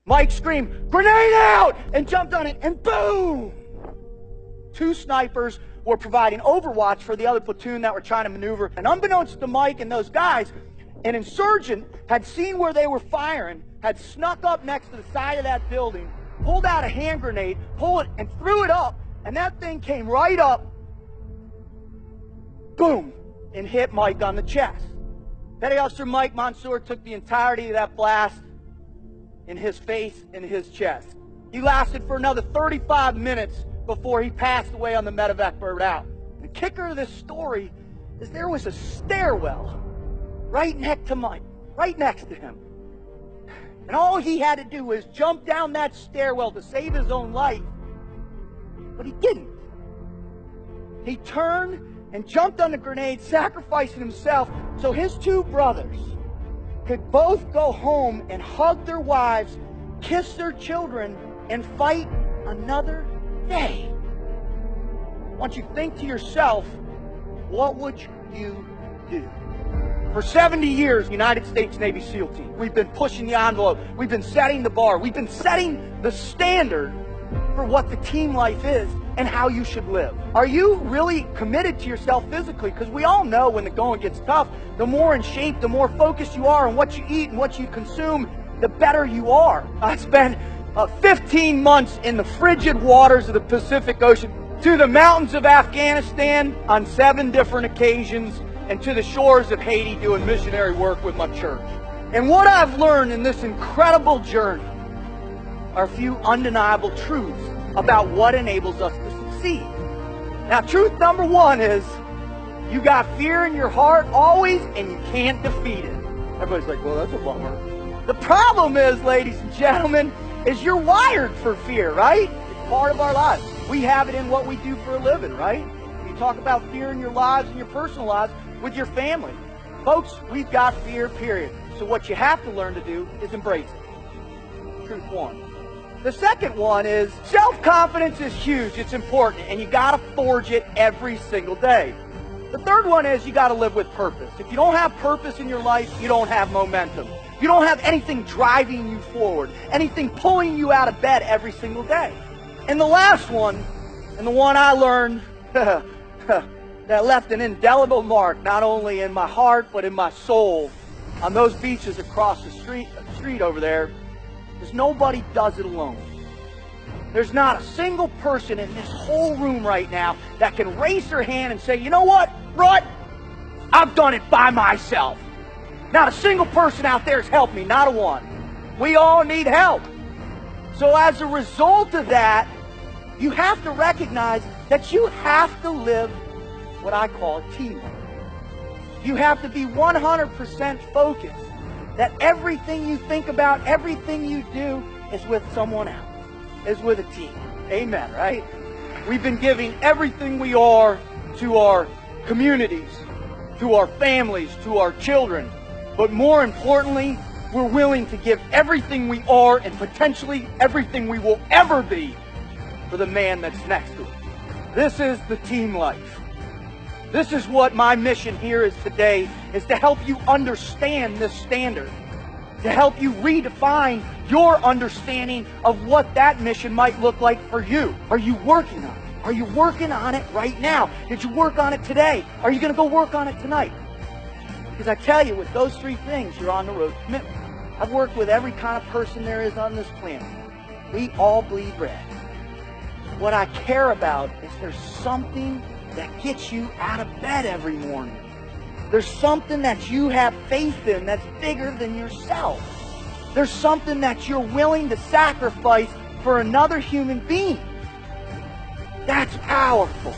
Mike screamed, "Grenade out!" and jumped on it, and boom! 2 snipers were providing overwatch for the other platoon that were trying to maneuver. And unbeknownst to Mike and those guys, an insurgent had seen where they were firing, had snuck up next to the side of that building, pulled out a hand grenade, pulled it, and threw it up, and that thing came right up, boom, and hit Mike on the chest. Petty Officer Mike Monsoor took the entirety of that blast in his face and his chest. He lasted for another 35 minutes before he passed away on the medevac bird out. The kicker of this story is there was a stairwell right next to Mike, right next to him. And all he had to do was jump down that stairwell to save his own life. But he didn't. He turned and jumped on the grenade, sacrificing himself so his 2 brothers could both go home and hug their wives, kiss their children, and fight another day. Once you think to yourself, what would you do? For 70 years, United States Navy SEAL Team, we've been pushing the envelope. We've been setting the bar. We've been setting the standard for what the team life is and how you should live. Are you really committed to yourself physically? Because we all know when the going gets tough, the more in shape, the more focused you are on what you eat and what you consume, the better you are. I spent 15 months in the frigid waters of the Pacific Ocean, to the mountains of Afghanistan on 7 different occasions, and to the shores of Haiti doing missionary work with my church. And what I've learned in this incredible journey are a few undeniable truths about what enables us to succeed. Now, truth number 1 is you got fear in your heart always, and you can't defeat it. Everybody's like, well, that's a bummer. The problem is, ladies and gentlemen, is you're wired for fear, right? It's part of our lives. We have it in what we do for a living, right? You talk about fear in your lives and your personal lives with your family. Folks, we've got fear, period. So what you have to learn to do is embrace it. Truth 1. The second one is self-confidence is huge. It's important, and you got to forge it every single day. The third one is you got to live with purpose. If you don't have purpose in your life, you don't have momentum. You don't have anything driving you forward, anything pulling you out of bed every single day. And the last one, and the one I learned that left an indelible mark, not only in my heart, but in my soul, on those beaches across the street over there, is nobody does it alone. There's not a single person in this whole room right now that can raise their hand and say, you know what, Rut, I've done it by myself. Not a single person out there has helped me, not a one. We all need help. So as a result of that, you have to recognize that you have to live what I call teamwork. You have to be 100% focused that everything you think about, everything you do is with someone else, is with a team. Amen, right? We've been giving everything we are to our communities, to our families, to our children. But more importantly, we're willing to give everything we are and potentially everything we will ever be for the man that's next to us. This is the team life. This is what my mission here is today, is to help you understand this standard, to help you redefine your understanding of what that mission might look like for you. Are you working on it? Are you working on it right now? Did you work on it today? Are you going to go work on it tonight? Because I tell you, with those 3 things, you're on the road to commitment. I've worked with every kind of person there is on this planet. We all bleed red. What I care about is there's something that gets you out of bed every morning. There's something that you have faith in that's bigger than yourself. There's something that you're willing to sacrifice for another human being. That's powerful.